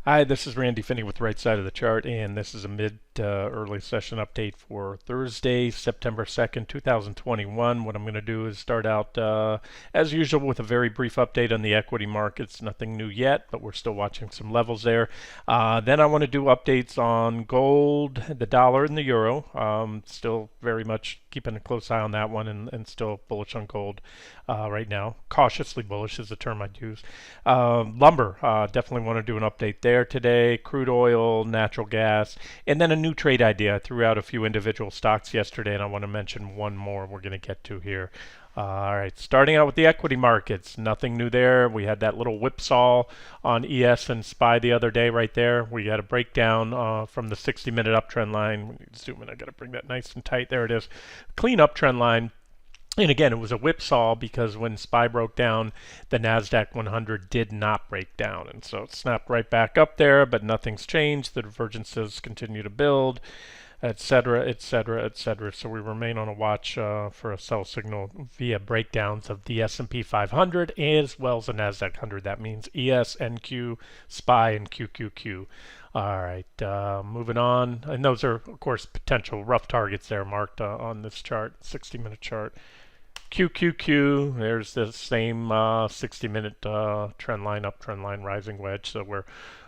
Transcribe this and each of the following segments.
Hi, this is Randy Finney with the Right Side of the Chart, and this is a early session update for Thursday, September 2nd, 2021. What I'm going to do is start out, as usual, with a very brief update on the equity markets. Nothing new yet, but we're still watching some levels there. Then I want to do updates on gold, the dollar, and the euro. Still very much keeping a close eye on that one, and still bullish on gold right now. Cautiously bullish is the term I'd use. Lumber, definitely want to do an update there today. Crude oil, natural gas, and then a new trade idea. I threw out a few individual stocks yesterday, and I want to mention one more we're going to get to here. All right, starting out with the equity markets, nothing new there. We had that little whipsaw on ES and SPY the other day right there. We had a breakdown from the 60-minute uptrend line. Zoom in, I got to bring that nice and tight. There it is. Clean uptrend line. And again, it was a whipsaw because when SPY broke down, the NASDAQ 100 did not break down. And so it snapped right back up there, but nothing's changed. The divergences continue to build, et cetera, et cetera, et cetera. So we remain on a watch for a sell signal via breakdowns of the S&P 500 as well as the NASDAQ 100. That means ES, NQ, SPY, and QQQ. All right, moving on. And those are, of course, potential rough targets there marked on this chart, 60-minute chart. QQQ, there's the same 60-minute trend line, uptrend line, rising wedge. So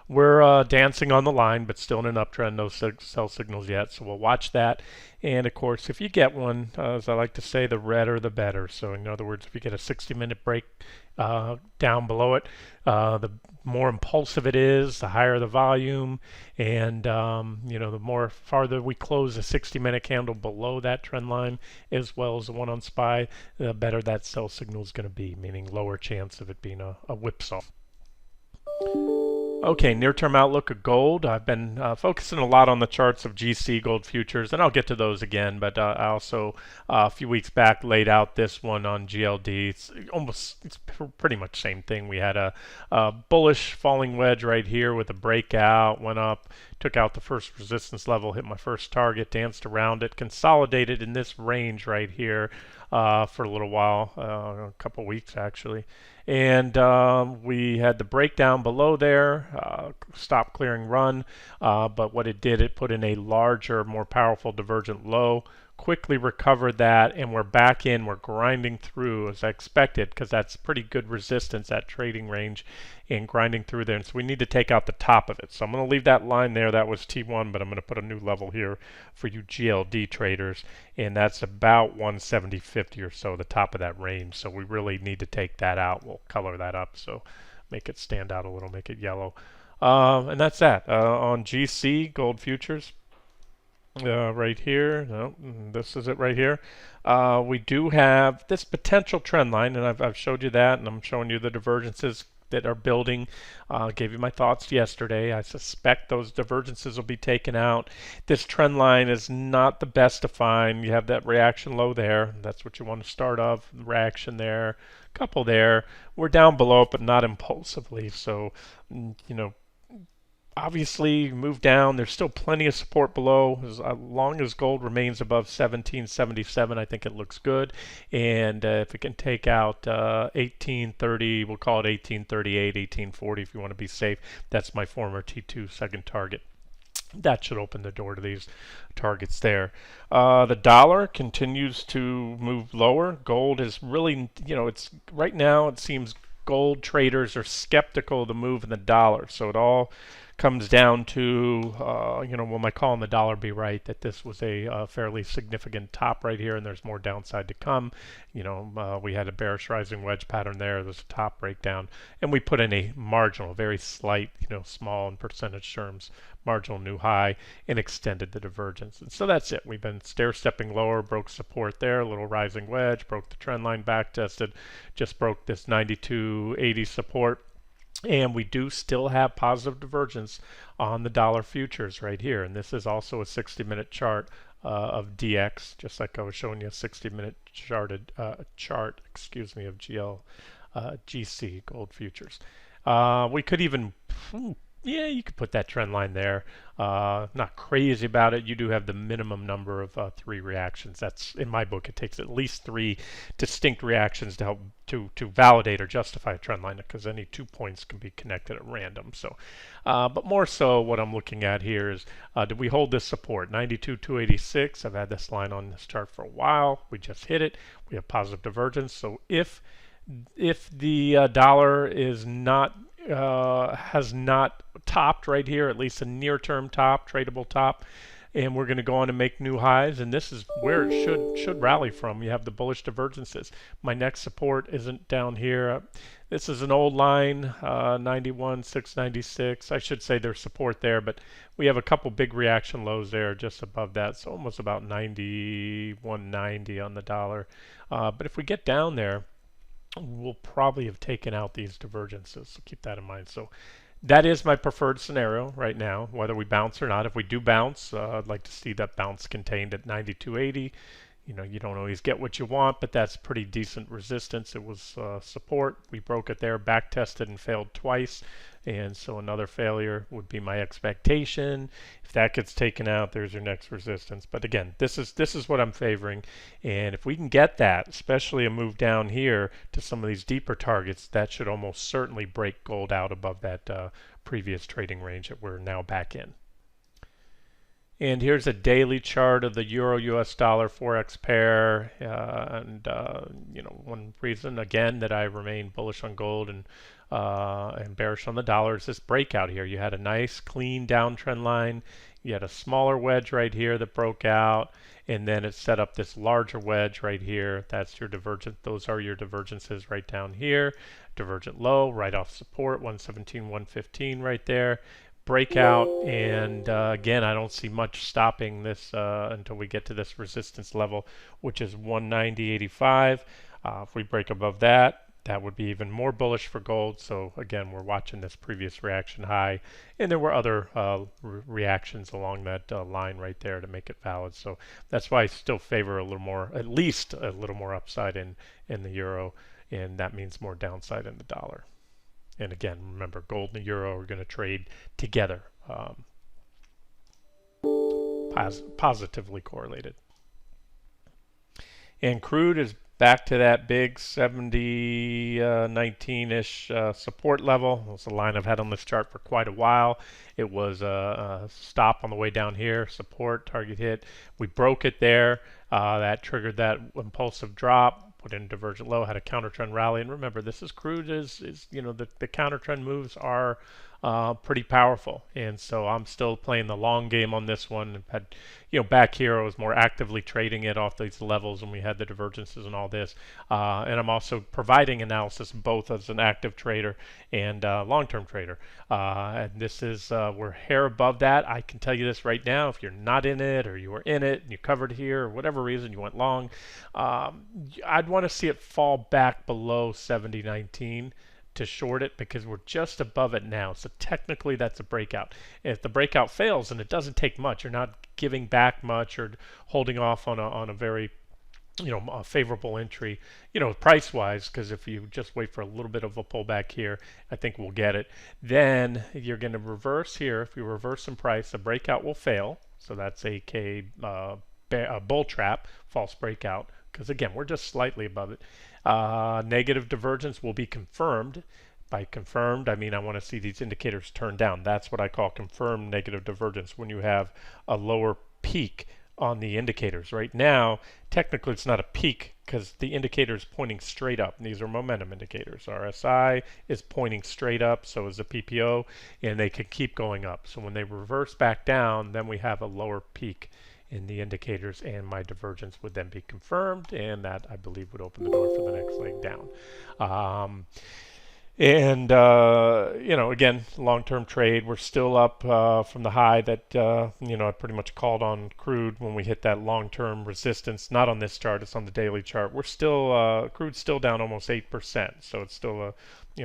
we're dancing on the line, but still in an uptrend. No sell signals yet, so we'll watch that. And of course, if you get one, as I like to say, the redder the better. So in other words, if you get a 60-minute break down below it, the more impulsive it is, the higher the volume, and the more farther we close a 60-minute candle below that trend line, as well as the one on SPY, the better that sell signal is going to be, meaning lower chance of it being a whipsaw. Okay, near-term outlook of gold. I've been focusing a lot on the charts of GC gold futures, and I'll get to those again. But I also a few weeks back laid out this one on GLD. It's pretty much same thing. We had a bullish falling wedge right here with a breakout, went up, took out the first resistance level, hit my first target, danced around it, consolidated in this range right here for a little while, a couple weeks actually. And we had the breakdown below there, stop clearing run, but what it did, it put in a larger, more powerful divergent low, quickly recovered that, and we're back in, we're grinding through as I expected, because that's pretty good resistance at trading range, and grinding through there. And so we need to take out the top of it. So I'm going to leave that line there. That was T1, but I'm going to put a new level here for you GLD traders, and that's about 170.50 or so, the top of that range. So we really need to take that out. We'll color that up, so make it stand out a little, make it yellow. And that's that. On GC, gold futures, right here, no, this is it right here. We do have this potential trend line, and I've showed you that, and I'm showing you the divergences that are building. Gave you my thoughts yesterday. I suspect those divergences will be taken out. This trend line is not the best to find. You have that reaction low there. That's what you want to start off. Reaction there, couple there. We're down below it, but not impulsively. So, obviously move down. There's still plenty of support below. As long as gold remains above 1777, I think it looks good. And if it can take out 1830, we'll call it 1838, 1840 if you want to be safe. That's my former T2 second target. That should open the door to these targets there. The dollar continues to move lower. Gold is really, it's right now it seems gold traders are skeptical of the move in the dollar. So it all comes down to, will my call on the dollar be right, that this was a fairly significant top right here and there's more downside to come. We had a bearish rising wedge pattern there. There's a top breakdown, and we put in a marginal, very slight, small in percentage terms, marginal new high, and extended the divergence. And so that's it. We've been stair-stepping lower, broke support there, a little rising wedge, broke the trend line, back tested, just broke this 92.80 support. And we do still have positive divergence on the dollar futures right here. And this is also a 60-minute chart of DX, just like I was showing you a 60-minute chart, of GC, gold futures. We could even Yeah, you could put that trend line there. Not crazy about it. You do have the minimum number of three reactions. That's in my book. It takes at least three distinct reactions to help to validate or justify a trend line, because any 2 points can be connected at random. So, but more so, what I'm looking at here is, do we hold this support? 92,286. I've had this line on this chart for a while. We just hit it. We have positive divergence. So if the dollar is not has not topped right here, at least a near-term top, tradable top, and we're going to go on and make new highs, and this is where it should rally from. You have the bullish divergences. My next support isn't down here. This is an old line, 91,696. I should say there's support there, but we have a couple big reaction lows there just above that, so almost about 91.90 on the dollar. But if we get down there, we'll probably have taken out these divergences. So keep that in mind. So that is my preferred scenario right now, whether we bounce or not. If we do bounce, I'd like to see that bounce contained at 92.80. You don't always get what you want, but that's pretty decent resistance. It was support. We broke it there, back tested and failed twice. And so another failure would be my expectation. If that gets taken out, there's your next resistance. But again, this is what I'm favoring. And if we can get that, especially a move down here to some of these deeper targets, that should almost certainly break gold out above that previous trading range that we're now back in. And here's a daily chart of the euro US dollar forex pair. One reason again that I remain bullish on gold and bearish on the dollar is this breakout here. You had a nice clean downtrend line. You had a smaller wedge right here that broke out, and then it set up this larger wedge right here. That's your divergent. Those are your divergences right down here. Divergent low right off support, 117, 115 right there. Breakout, and again, I don't see much stopping this until we get to this resistance level, which is 190.85. If we break above that, that would be even more bullish for gold. So again, we're watching this previous reaction high, and there were other reactions along that line right there to make it valid. So that's why I still favor a little more, at least a little more upside in the euro, and that means more downside in the dollar. And again, remember, gold and the euro are going to trade together, positively correlated. And crude is back to that big 70.19-ish support level. It's a line I've had on this chart for quite a while. It was a stop on the way down here, support, target hit. We broke it there. That triggered that impulsive drop. Put in divergent low, had a counter trend rally, and remember, this is crude. The counter trend moves are pretty powerful, and so I'm still playing the long game on this one. Had back here I was more actively trading it off these levels, and we had the divergences and all this, and I'm also providing analysis both as an active trader and long-term trader. And this is we're hair above that. I can tell you this right now: if you're not in it, or you were in it and you covered here, or whatever reason you went long, I'd want to see it fall back below 70.19 to short it, because we're just above it now. So technically that's a breakout. If the breakout fails, and it doesn't take much, you're not giving back much or holding off on a very a favorable entry, price wise, because if you just wait for a little bit of a pullback here, I think we'll get it. Then you're going to reverse here. If you reverse in price, the breakout will fail. So that's a bull trap, false breakout, because again, we're just slightly above it. Negative divergence will be confirmed. By confirmed, I mean I want to see these indicators turn down. That's what I call confirmed negative divergence, when you have a lower peak on the indicators. Right now, technically it's not a peak, because the indicator is pointing straight up. And these are momentum indicators. RSI is pointing straight up, so is the PPO, and they can keep going up. So when they reverse back down, then we have a lower peak in the indicators, and my divergence would then be confirmed, and that, I believe, would open the door for the next leg down. Again, long-term trade, we're still up from the high that I pretty much called on crude when we hit that long-term resistance. Not on this chart, it's on the daily chart. We're still crude's still down almost 8%, so it's still a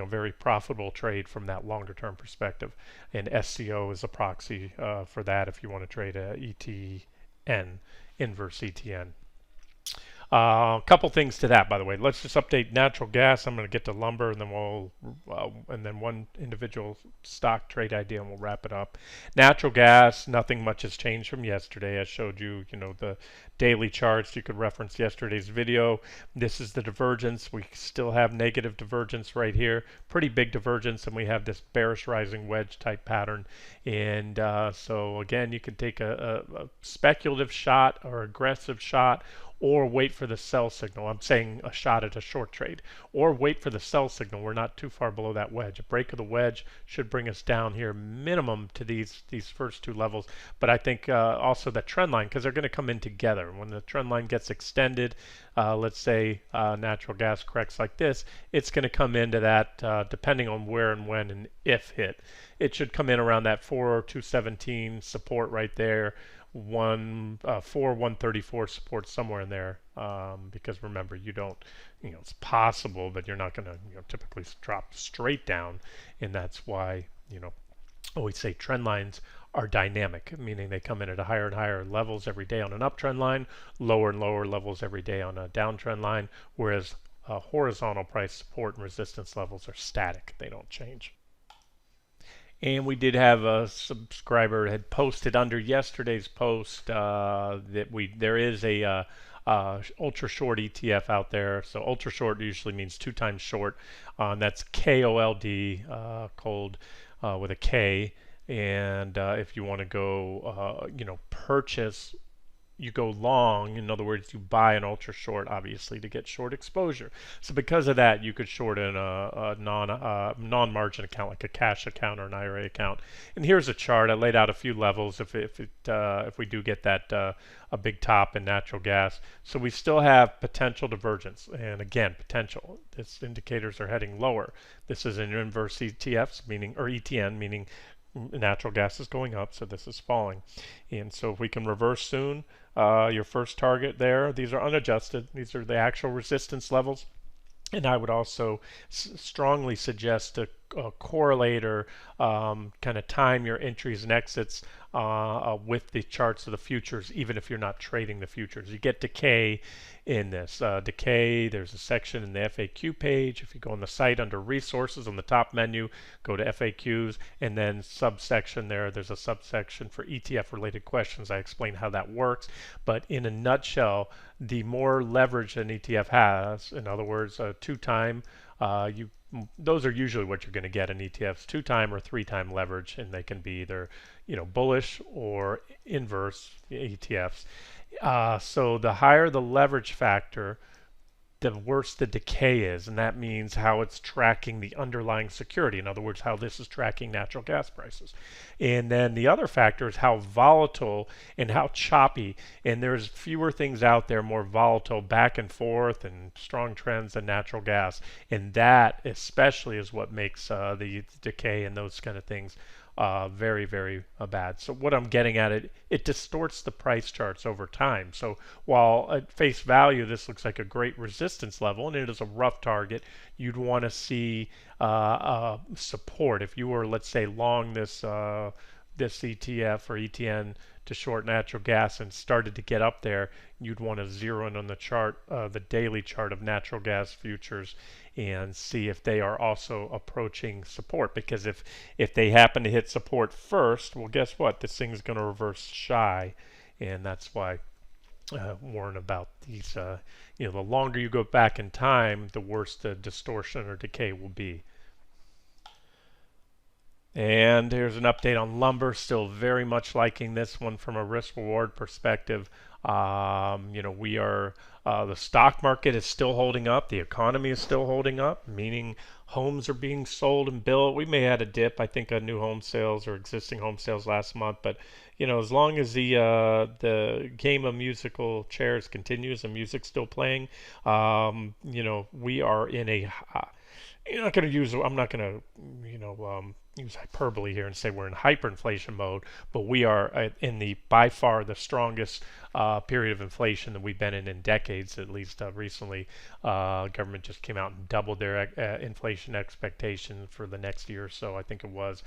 very profitable trade from that longer-term perspective. And SCO is a proxy for that if you want to trade a ETN, inverse ETN. A couple things to that, by the way. Let's just update natural gas. I'm going to get to lumber, and then and then one individual stock trade idea, and we'll wrap it up. Natural gas, nothing much has changed from yesterday. I showed you, the daily charts. You could reference yesterday's video. This is the divergence. We still have negative divergence right here, pretty big divergence, and we have this bearish rising wedge type pattern. And so again, you can take a speculative shot or aggressive shot, or wait for the sell signal. I'm saying a shot at a short trade, or wait for the sell signal. We're not too far below that wedge. A break of the wedge should bring us down here minimum to these first two levels. But I think also the trend line, because they're going to come in together. When the trend line gets extended, let's say natural gas corrects like this, it's going to come into that, depending on where and when and if hit. It should come in around that 4,217 support right there. 134 support somewhere in there, because remember, you don't, it's possible, but you're not going to typically drop straight down, and that's why always say trend lines are dynamic, meaning they come in at a higher and higher levels every day on an uptrend line, lower and lower levels every day on a downtrend line, whereas horizontal price support and resistance levels are static, they don't change. And we did have a subscriber had posted under yesterday's post that there is a ultra short ETF out there. So ultra short usually means 2 times short. That's KOLD, cold with a K. And if you want to go, purchase, you go long. In other words, you buy an ultra short, obviously, to get short exposure. So because of that, you could short in a non-margin account, like a cash account or an IRA account. And here's a chart. I laid out a few levels if we do get that a big top in natural gas. So we still have potential divergence, and again, potential. These indicators are heading lower. This is an inverse ETFs, meaning, or ETN, meaning natural gas is going up, so this is falling. And so if we can reverse soon, your first target there, these are unadjusted. These are the actual resistance levels. And I would also strongly suggest to correlate or kind of time your entries and exits with the charts of the futures, even if you're not trading the futures. You get decay in this. Decay, there's a section in the FAQ page. If you go on the site under resources on the top menu, go to FAQs, and then subsection there's a subsection for ETF related questions. I explain how that works. But in a nutshell, the more leverage an ETF has, in other words, a 2-time, those are usually what you're going to get in ETFs, 2-time or 3-time leverage, and they can be either bullish or inverse ETFs. So the higher the leverage factor, the worse the decay is, and that means how it's tracking the underlying security. In other words, how this is tracking natural gas prices. And then the other factor is how volatile and how choppy. And there's fewer things out there more volatile, back and forth, and strong trends than natural gas. And that especially is what makes the decay and those kind of things very, very bad. So what I'm getting at, it distorts the price charts over time. So while at face value this looks like a great resistance level and it is a rough target, you'd want to see support. If you were, let's say, long this ETF or ETN to short natural gas and started to get up there, you'd want to zero in on the chart, the daily chart of natural gas futures, and see if they are also approaching support. Because if they happen to hit support first, well, guess what? This thing's going to reverse shy, and that's why warn about these. The longer you go back in time, the worse the distortion or decay will be. And here's an update on lumber. Still very much liking this one from a risk reward perspective. We are the stock market is still holding up. The economy is still holding up, meaning homes are being sold and built. We may have had a dip, I think, on new home sales or existing home sales last month, but as long as the game of musical chairs continues, the music's still playing, we are in a I'm not going to use hyperbole here and say we're in hyperinflation mode, but we are in the by far the strongest period of inflation that we've been in decades, at least recently. Government just came out and doubled their inflation expectation for the next year or so, I think it was.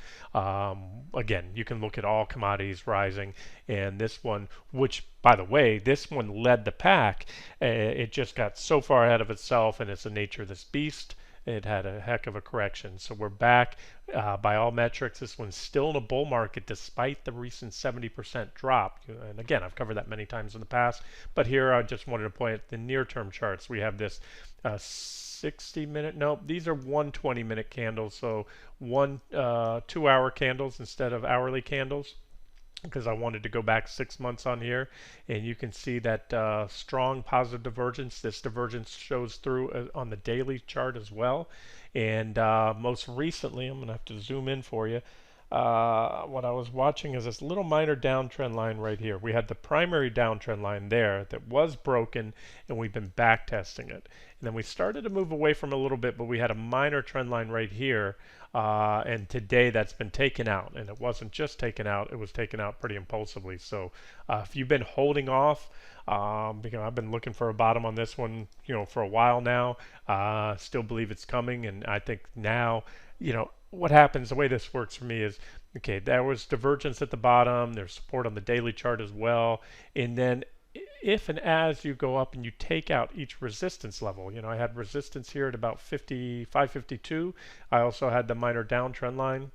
Again, you can look at all commodities rising, and this one, which by the way, this one led the pack. It just got so far ahead of itself, and it's the nature of this beast. It had a heck of a correction. So we're back by all metrics. This one's still in a bull market despite the recent 70% drop. And again, I've covered that many times in the past. But here I just wanted to point at the near-term charts. We have this 60-minute, no, these are 120-minute candles. So 2-hour candles instead of hourly candles, because I wanted to go back 6 months on here, and you can see that strong positive divergence. This divergence shows through on the daily chart as well. And most recently, I'm going to have to zoom in for you. What I was watching is this little minor downtrend line right here. We had the primary downtrend line there that was broken, and we've been back testing it. And then we started to move away from it a little bit, but we had a minor trend line right here. And today that's been taken out, and it wasn't just taken out, it was taken out pretty impulsively. So if you've been holding off, because I've been looking for a bottom on this one, for a while now, still believe it's coming. And I think now, what happens, the way this works for me is, okay, there was divergence at the bottom, there's support on the daily chart as well, and then if and as you go up and you take out each resistance level, I had resistance here at about 552. I also had the minor downtrend line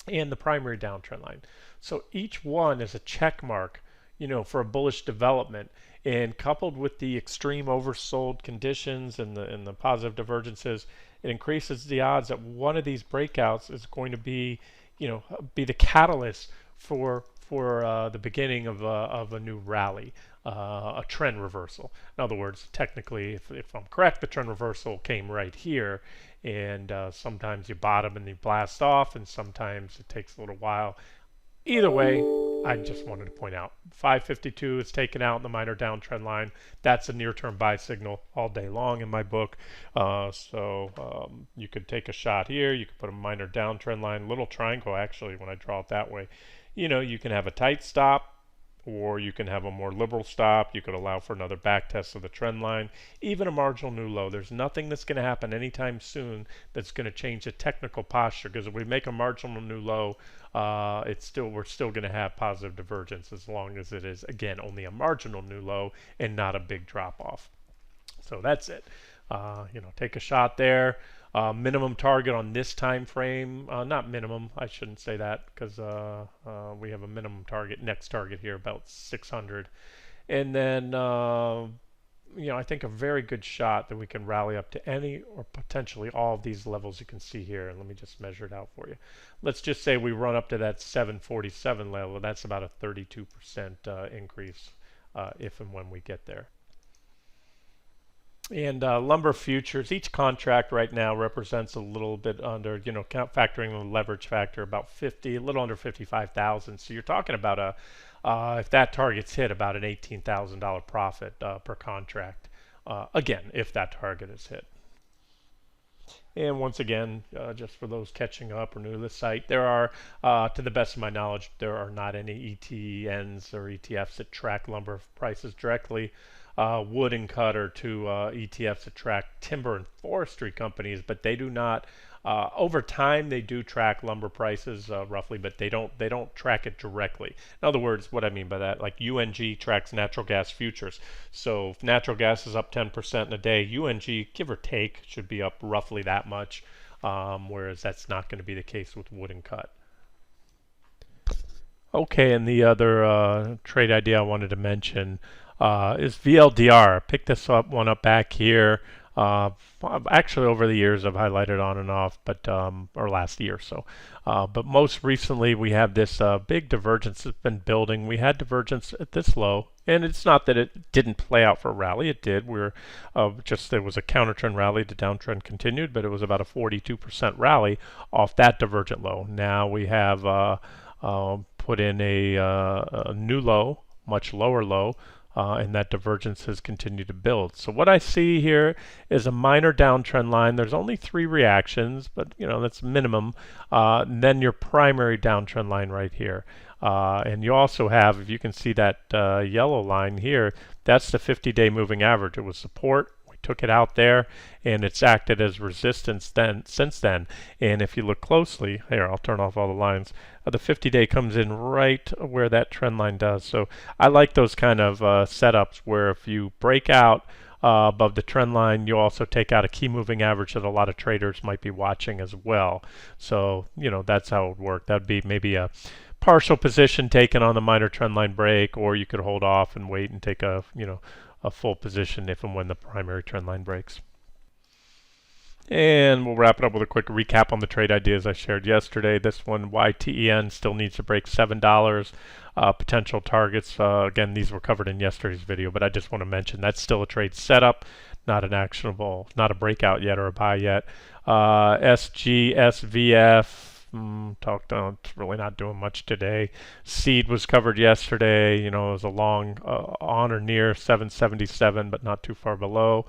and the primary downtrend line. So each one is a check mark, for a bullish development. And coupled with the extreme oversold conditions and the positive divergences, it increases the odds that one of these breakouts is going to be the catalyst for the beginning of a new rally, a trend reversal. In other words, technically, if I'm correct, the trend reversal came right here, and sometimes you bottom and you blast off, and sometimes it takes a little while. Either way, I just wanted to point out 552 is taken out in the minor downtrend line. That's a near-term buy signal all day long in my book. So you could take a shot here. You could put a minor downtrend line, little triangle actually when I draw it that way. You can have a tight stop, or you can have a more liberal stop. You could allow for another back test of the trend line, even a marginal new low. There's nothing that's going to happen anytime soon that's going to change the technical posture, because if we make a marginal new low, we're still going to have positive divergence as long as it is, again, only a marginal new low and not a big drop off. So that's it. Take a shot there. Minimum target on this time frame, not minimum, I shouldn't say that, because we have a minimum target, next target here, about 600. And then, I think a very good shot that we can rally up to any or potentially all of these levels you can see here. And let me just measure it out for you. Let's just say we run up to that 747 level. That's about a 32% increase if and when we get there. And lumber futures, each contract right now represents a little bit under, factoring the leverage factor, about a little under 55,000. So you're talking about if that target's hit, about an $18,000 profit per contract. Again, if that target is hit. And once again, just for those catching up or new to the site, there are, to the best of my knowledge, there are not any ETNs or ETFs that track lumber prices directly. Wood and cut are two ETFs that track timber and forestry companies, but they do not. Over time, they do track lumber prices roughly, but they don't track it directly. In other words, what I mean by that, like UNG tracks natural gas futures. So if natural gas is up 10% in a day, UNG, give or take, should be up roughly that much, whereas that's not going to be the case with wood and cut. Okay, and the other trade idea I wanted to mention is VLDR. I picked this one up back here. Actually, over the years, I've highlighted on and off, but or last year or so. But most recently, we have this big divergence that's been building. We had divergence at this low, and it's not that it didn't play out for a rally. It did. There was a counter trend rally. The downtrend continued, but it was about a 42% rally off that divergent low. Now we have put in a new low, much lower low. and that divergence has continued to build. So what I see here is a minor downtrend line. There's only 3 reactions, but that's minimum. And then your primary downtrend line right here. And you also have, if you can see that yellow line here, that's the 50-day moving average. It was support. We took it out there, and it's acted as resistance since then. And if you look closely, here, I'll turn off all the lines. The 50-day comes in right where that trend line does. So I like those kind of setups where if you break out above the trend line, you also take out a key moving average that a lot of traders might be watching as well. So that's how it would work. That'd be maybe a partial position taken on the minor trend line break, or you could hold off and wait and take a full position if and when the primary trend line breaks. And we'll wrap it up with a quick recap on the trade ideas I shared yesterday. This one, YTEN, still needs to break $7. Potential targets, again, these were covered in yesterday's video, but I just want to mention that's still a trade setup, not an actionable, not a breakout yet or a buy yet. SGSVF, talked on, it's really not doing much today. Seed was covered yesterday. It was a long on or near 777, but not too far below.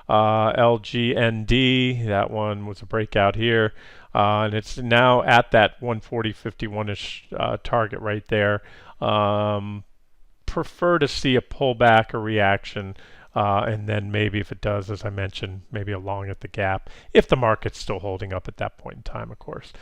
LGND, that one was a breakout here, and it's now at that 140.51-ish target right there. Prefer to see a pullback or reaction, and then maybe if it does, as I mentioned, maybe a long at the gap if the market's still holding up at that point in time, of course.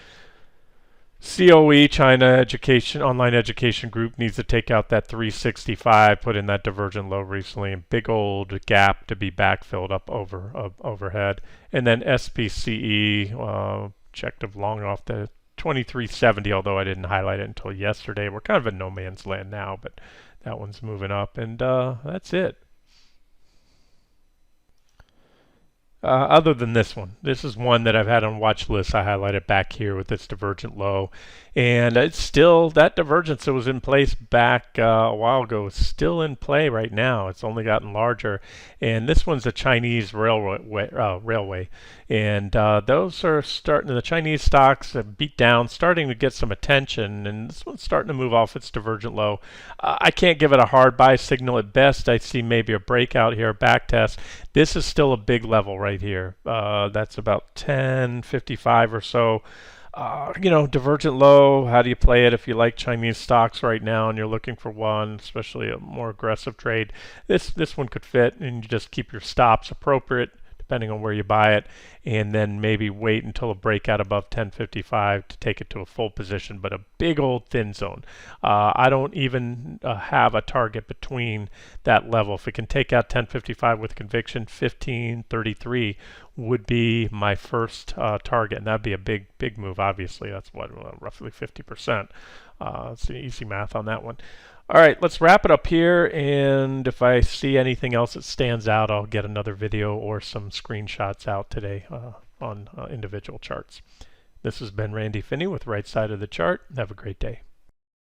COE, China Education, Online Education Group, needs to take out that 365, put in that divergent low recently, and big old gap to be backfilled up overhead. And then SPCE, checked of long off the 2370, although I didn't highlight it until yesterday. We're kind of in no man's land now, but that one's moving up, and that's it. Other than this one, this is one that I've had on watch list. I highlighted back here with this divergent low, and it's still, that divergence that was in place back a while ago is still in play right now. It's only gotten larger, and this one's a Chinese railway, and those are starting, the Chinese stocks have beat down, starting to get some attention, and this one's starting to move off its divergent low. I can't give it a hard buy signal. At best, I see maybe a breakout here, back test. This is still a big level right here. That's about 1055 or so. Divergent low, how do you play it if you like Chinese stocks right now and you're looking for one, especially a more aggressive trade? This one could fit, and you just keep your stops appropriate depending on where you buy it, and then maybe wait until a breakout above 1055 to take it to a full position, but a big old thin zone. I don't even have a target between that level. If it can take out 1055 with conviction, 1533 would be my first target, and that'd be a big move. Obviously, that's what, roughly 50%. It's easy math on that one. All right, let's wrap it up here, and if I see anything else that stands out, I'll get another video or some screenshots out today on individual charts. This has been Randy Finney with Right Side of the Chart. Have a great day.